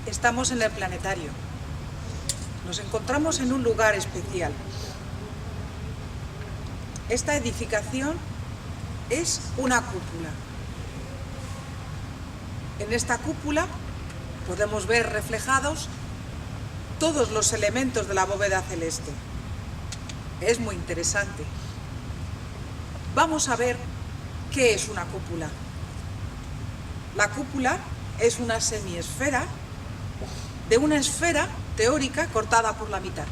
Estamos en el planetario. Nos encontramos en un lugar especial. Esta edificación es una cúpula. En esta cúpula podemos ver reflejados todos los elementos de la bóveda celeste. Es muy interesante. Vamos a ver qué es una cúpula. La cúpula es una semiesfera de una esfera teórica cortada por la mitad.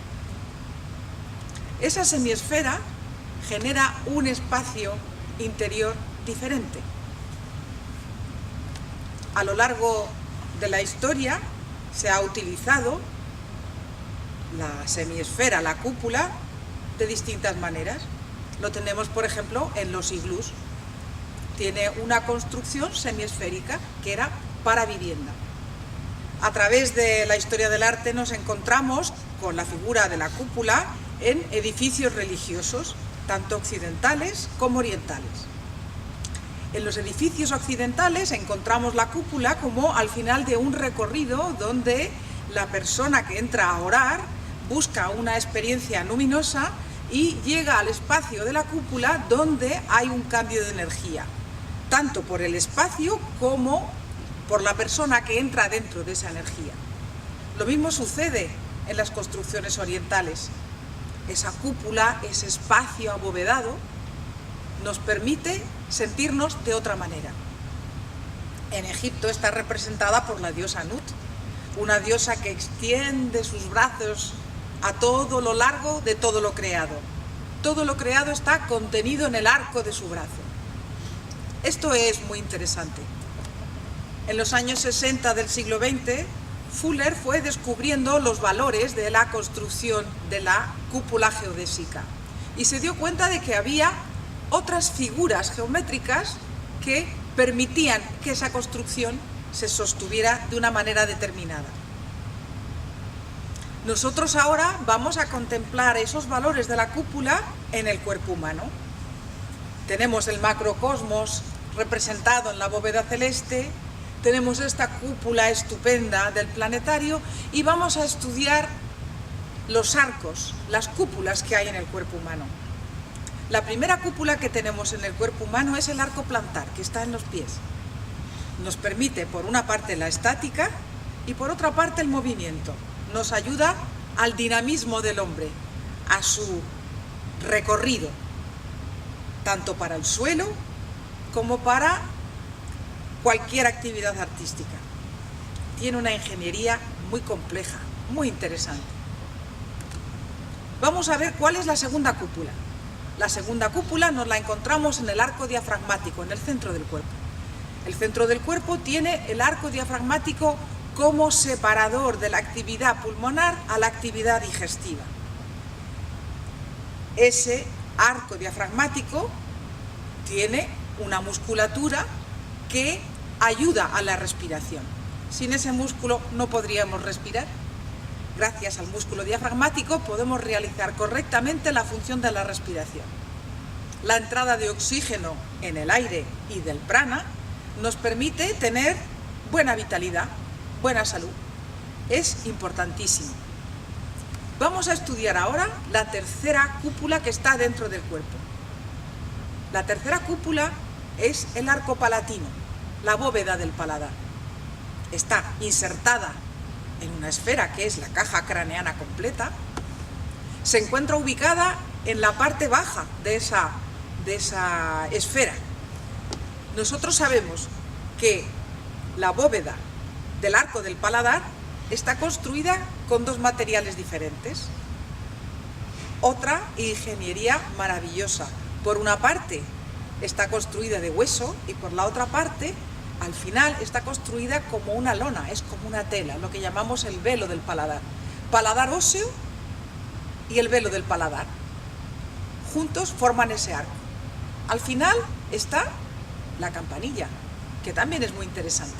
Esa semiesfera genera un espacio interior diferente. A lo largo de la historia se ha utilizado la semiesfera, la cúpula, de distintas maneras. Lo tenemos, por ejemplo, en los iglús. Tiene una construcción semiesférica que era para vivienda. A través de la historia del arte nos encontramos con la figura de la cúpula en edificios religiosos, tanto occidentales como orientales. En los edificios occidentales encontramos la cúpula como al final de un recorrido donde la persona que entra a orar busca una experiencia luminosa y llega al espacio de la cúpula donde hay un cambio de energía, tanto por el espacio como por la persona que entra dentro de esa energía. Lo mismo sucede en las construcciones orientales. Esa cúpula, ese espacio abovedado, nos permite sentirnos de otra manera. En Egipto está representada por la diosa Nut, una diosa que extiende sus brazos a todo lo largo de todo lo creado. Todo lo creado está contenido en el arco de su brazo. Esto es muy interesante. En los años 60 del siglo XX, Fuller fue descubriendo los valores de la construcción de la cúpula geodésica y se dio cuenta de que había otras figuras geométricas que permitían que esa construcción se sostuviera de una manera determinada. Nosotros ahora vamos a contemplar esos valores de la cúpula en el cuerpo humano. Tenemos el macrocosmos representado en la bóveda celeste, tenemos esta cúpula estupenda del planetario y vamos a estudiar los arcos, las cúpulas que hay en el cuerpo humano. La primera cúpula que tenemos en el cuerpo humano es el arco plantar, que está en los pies. Nos permite, por una parte, la estática y por otra parte el movimiento. Nos ayuda al dinamismo del hombre, a su recorrido, tanto para el suelo como para cualquier actividad artística. Tiene una ingeniería muy compleja, muy interesante. Vamos a ver cuál es la segunda cúpula. La segunda cúpula nos la encontramos en el arco diafragmático, en el centro del cuerpo. El centro del cuerpo tiene el arco diafragmático como separador de la actividad pulmonar a la actividad digestiva. Ese arco diafragmático tiene una musculatura que ayuda a la respiración. Sin ese músculo no podríamos respirar. Gracias al músculo diafragmático podemos realizar correctamente la función de la respiración. La entrada de oxígeno en el aire y del prana nos permite tener buena vitalidad, buena salud. Es importantísimo. Vamos a estudiar ahora la tercera cúpula que está dentro del cuerpo. La tercera cúpula es el arco palatino, la bóveda del paladar. Está insertada en una esfera que es la caja craneana completa. Se encuentra ubicada en la parte baja de esa esfera. Nosotros sabemos que la bóveda del arco del paladar está construida con dos materiales diferentes. Otra ingeniería maravillosa. Por una parte está construida de hueso y por la otra parte, al final, está construida como una lona, es como una tela, lo que llamamos el velo del paladar. Paladar óseo y el velo del paladar. Juntos forman ese arco. Al final está la campanilla, que también es muy interesante.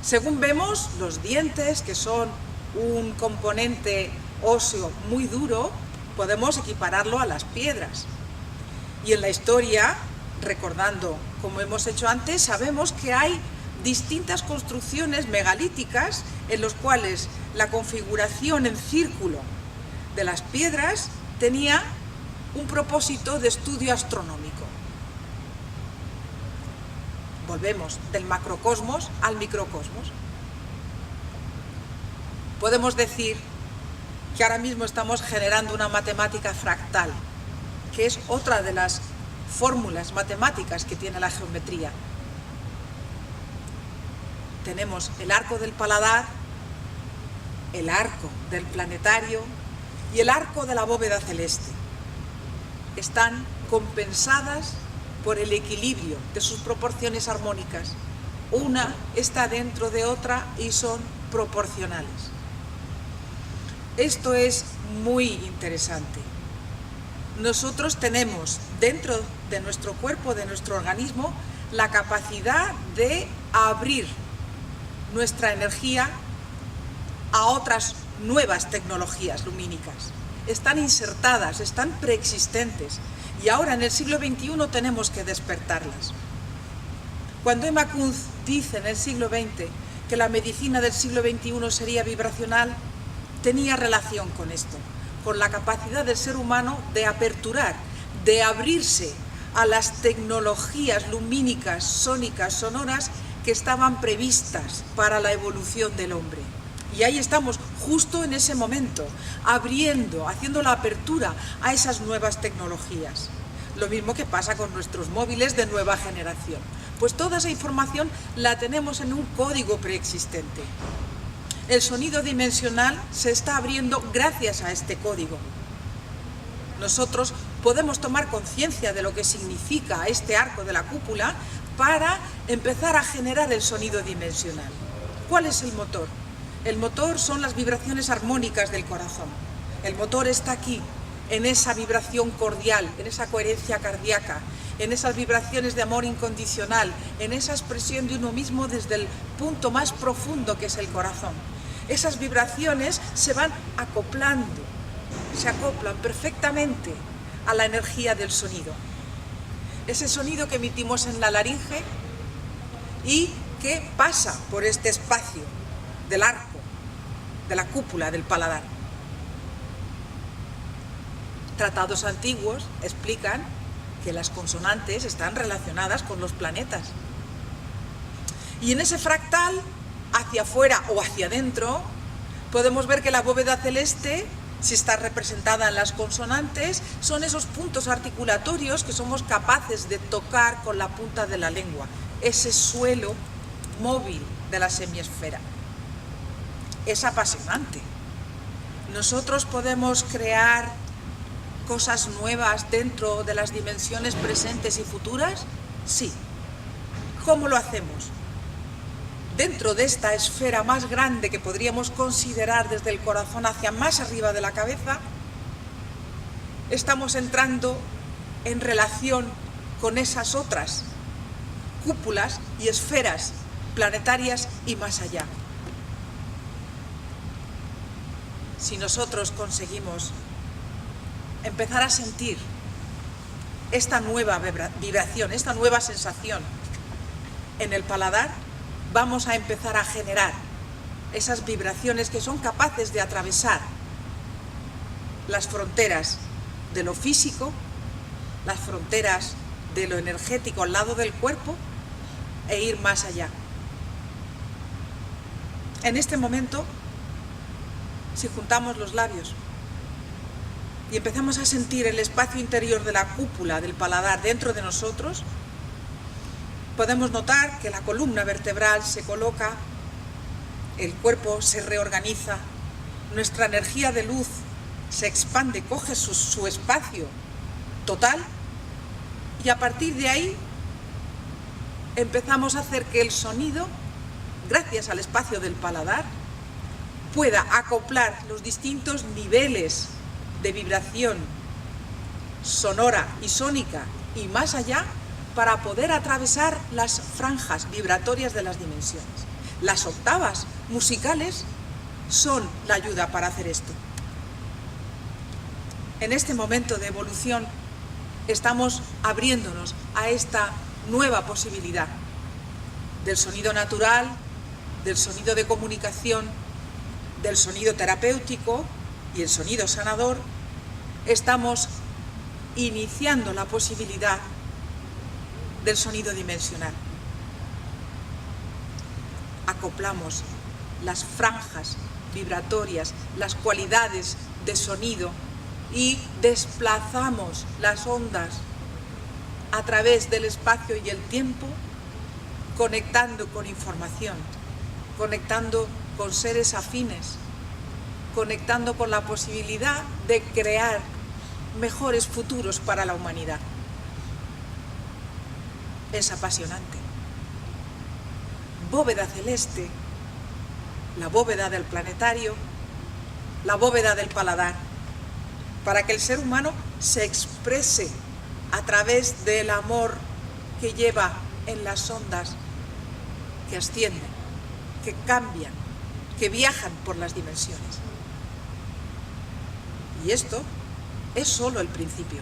Según vemos, los dientes, que son un componente óseo muy duro, podemos equipararlo a las piedras. Y en la historia, recordando como hemos hecho antes, sabemos que hay distintas construcciones megalíticas en los cuales la configuración en círculo de las piedras tenía un propósito de estudio astronómico. Volvemos del macrocosmos al microcosmos. Podemos decir que ahora mismo estamos generando una matemática fractal, que es otra de las fórmulas matemáticas que tiene la geometría. Tenemos el arco del paladar, el arco del planetario y el arco de la bóveda celeste. Están compensadas por el equilibrio de sus proporciones armónicas. Una está dentro de otra y son proporcionales. Esto es muy interesante. Nosotros tenemos dentro de nuestro cuerpo, de nuestro organismo, la capacidad de abrir nuestra energía a otras nuevas tecnologías lumínicas. Están insertadas, están preexistentes y ahora en el siglo XXI tenemos que despertarlas. Cuando Emma Kunz dice en el siglo XX que la medicina del siglo XXI sería vibracional, tenía relación con esto, con la capacidad del ser humano de aperturar, de abrirse a las tecnologías lumínicas, sónicas, sonoras que estaban previstas para la evolución del hombre. Y ahí estamos, justo en ese momento, abriendo, haciendo la apertura a esas nuevas tecnologías. Lo mismo que pasa con nuestros móviles de nueva generación. Pues toda esa información la tenemos en un código preexistente. El sonido dimensional se está abriendo gracias a este código. Nosotros podemos tomar conciencia de lo que significa este arco de la cúpula para empezar a generar el sonido dimensional. ¿Cuál es el motor? El motor son las vibraciones armónicas del corazón. El motor está aquí, en esa vibración cordial, en esa coherencia cardíaca, en esas vibraciones de amor incondicional, en esa expresión de uno mismo desde el punto más profundo que es el corazón. Esas vibraciones se van acoplando, se acoplan perfectamente a la energía del sonido. Ese sonido que emitimos en la laringe y que pasa por este espacio del arco, de la cúpula, del paladar. Tratados antiguos explican que las consonantes están relacionadas con los planetas. Y en ese fractal, hacia afuera o hacia adentro, podemos ver que la bóveda celeste, si está representada en las consonantes, son esos puntos articulatorios que somos capaces de tocar con la punta de la lengua, ese suelo móvil de la semiesfera. Es apasionante. Nosotros podemos crear cosas nuevas dentro de las dimensiones presentes y futuras. Sí. ¿Cómo lo hacemos? Dentro de esta esfera más grande que podríamos considerar desde el corazón hacia más arriba de la cabeza, estamos entrando en relación con esas otras cúpulas y esferas planetarias y más allá. Si nosotros conseguimos empezar a sentir esta nueva vibración, esta nueva sensación en el paladar, vamos a empezar a generar esas vibraciones que son capaces de atravesar las fronteras de lo físico, las fronteras de lo energético al lado del cuerpo e ir más allá. En este momento, si juntamos los labios y empezamos a sentir el espacio interior de la cúpula del paladar dentro de nosotros, podemos notar que la columna vertebral se coloca, el cuerpo se reorganiza, nuestra energía de luz se expande, coge su espacio total y a partir de ahí empezamos a hacer que el sonido, gracias al espacio del paladar, pueda acoplar los distintos niveles de vibración sonora y sónica y más allá para poder atravesar las franjas vibratorias de las dimensiones. Las octavas musicales son la ayuda para hacer esto. En este momento de evolución estamos abriéndonos a esta nueva posibilidad. del sonido natural, del sonido de comunicación, del sonido terapéutico y el sonido sanador, estamos iniciando la posibilidad del sonido dimensional. Acoplamos las franjas vibratorias, las cualidades de sonido y desplazamos las ondas a través del espacio y el tiempo, conectando con información, conectando con seres afines, conectando con la posibilidad de crear mejores futuros para la humanidad. Es apasionante. Bóveda celeste, la bóveda del planetario, la bóveda del paladar, para que el ser humano se exprese a través del amor que lleva en las ondas que ascienden, que cambian, que viajan por las dimensiones. Y esto es solo el principio.